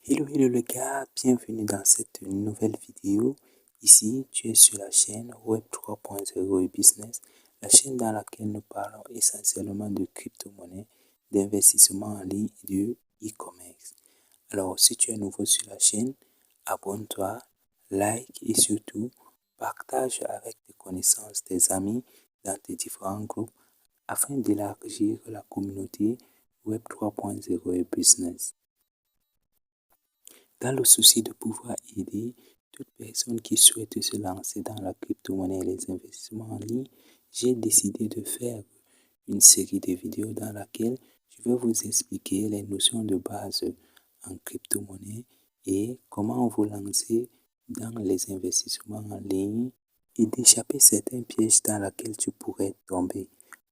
Hello les gars, bienvenue dans cette nouvelle vidéo. Ici, tu es sur la chaîne Web 3.0 et Business, la chaîne dans laquelle nous parlons essentiellement de crypto-monnaies, d'investissement en ligne et de e-commerce. Alors, si tu es nouveau sur la chaîne, abonne-toi, like et surtout, partage avec tes connaissances, tes amis dans tes différents groupes afin d'élargir la communauté Web 3.0 et Business. Dans le souci de pouvoir aider toute personne qui souhaite se lancer dans la crypto-monnaie et les investissements en ligne, j'ai décidé de faire une série de vidéos dans laquelle je vais vous expliquer les notions de base en crypto-monnaie et comment vous lancer dans les investissements en ligne et d'échapper certains pièges dans lesquels tu pourrais tomber.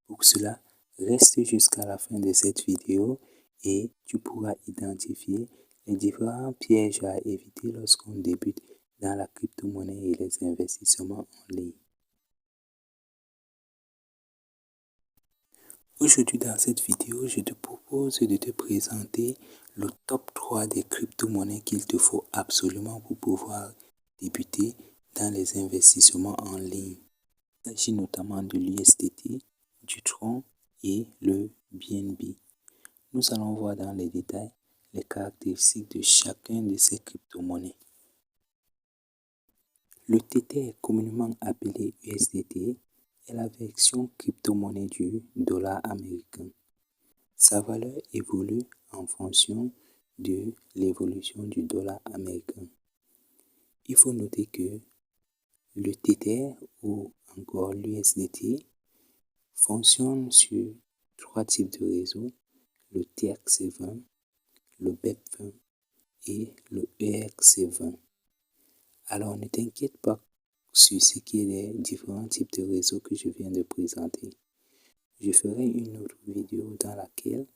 Pour cela, reste jusqu'à la fin de cette vidéo et tu pourras identifier les différents pièges à éviter lorsqu'on débute dans la crypto-monnaie et les investissements en ligne. Aujourd'hui, dans cette vidéo, je te propose de te présenter le top 3 des crypto-monnaies qu'il te faut absolument pour pouvoir débuter dans les investissements en ligne. Il s'agit notamment de l'USDT, du Tron et le BNB. Nous allons voir dans les détails les caractéristiques de chacun de ces crypto-monnaies. Le Tether, communément appelé USDT, est la version crypto-monnaie du dollar américain. Sa valeur évolue en fonction de l'évolution du dollar américain. Il faut noter que le Tether ou encore l'USDT fonctionne sur 3 types de réseaux, le TRC20, le BEP20 et le ERC20. Alors ne t'inquiète pas sur ce qui est des différents types de réseaux que je viens de présenter. Je ferai une autre vidéo dans laquelle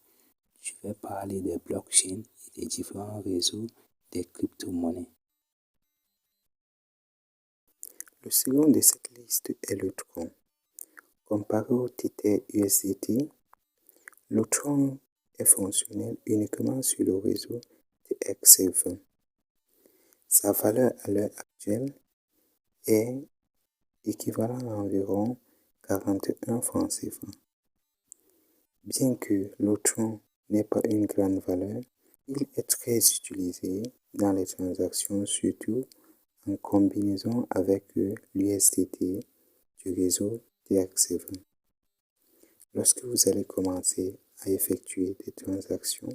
je vais parler des blockchains et des différents réseaux des crypto-monnaies. Le second de cette liste est le Tron. Comparé au Tether USDT, le Tron est fonctionnel uniquement sur le réseau TRC20. Sa valeur à l'heure actuelle est équivalent à environ 41 francs CFA. Bien que le Tron n'ait pas une grande valeur, il est très utilisé dans les transactions, surtout en combinaison avec l'USDT du réseau TRC20. Lorsque vous allez commencer à effectuer des transactions,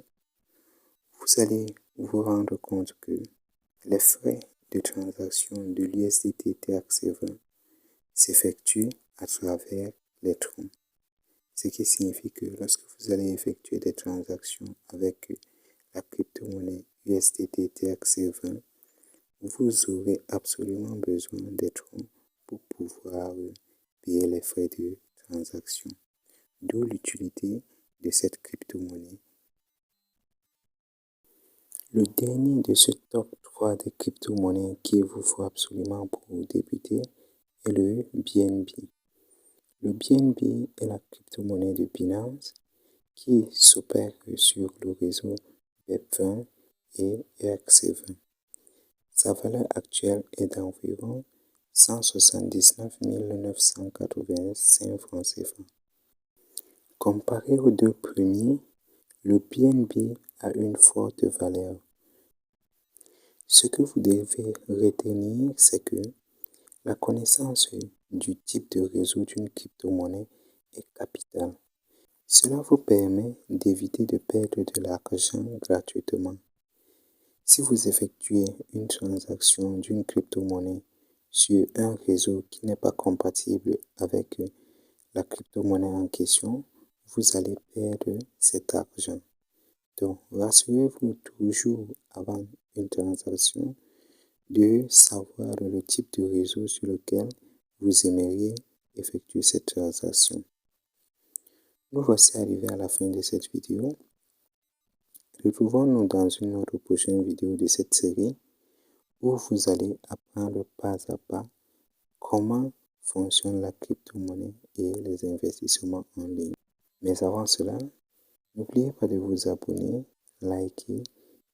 vous allez vous rendre compte que les frais de transaction de l'USDT TRC20 s'effectuent à travers les troncs. Ce qui signifie que lorsque vous allez effectuer des transactions avec la crypto-monnaie USDT TRC20, vous aurez absolument besoin des troncs pour pouvoir payer les frais de transaction. D'où l'utilité de cette crypto-monnaie. Le dernier de ce top 3 des crypto-monnaies qu'il vous faut absolument pour débuter est le BNB. Le BNB est la crypto-monnaie de Binance qui s'opère sur le réseau BEP20 et ERC20. Sa valeur actuelle est d'environ 179 985 francs CFA. Comparé aux deux premiers, le BNB a une forte valeur. Ce que vous devez retenir, c'est que la connaissance du type de réseau d'une crypto-monnaie est capitale. Cela vous permet d'éviter de perdre de l'argent gratuitement. Si vous effectuez une transaction d'une crypto-monnaie sur un réseau qui n'est pas compatible avec la crypto-monnaie en question, vous allez perdre cet argent. Donc, rassurez-vous toujours avant une transaction de savoir le type de réseau sur lequel vous aimeriez effectuer cette transaction. Nous voici arrivés à la fin de cette vidéo. Retrouvons-nous dans une autre prochaine vidéo de cette série où vous allez apprendre pas à pas comment fonctionne la crypto-monnaie et les investissements en ligne. Mais avant cela, n'oubliez pas de vous abonner, liker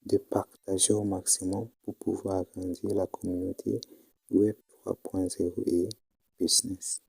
de partager au maximum pour pouvoir agrandir la communauté Web 3.0 et business.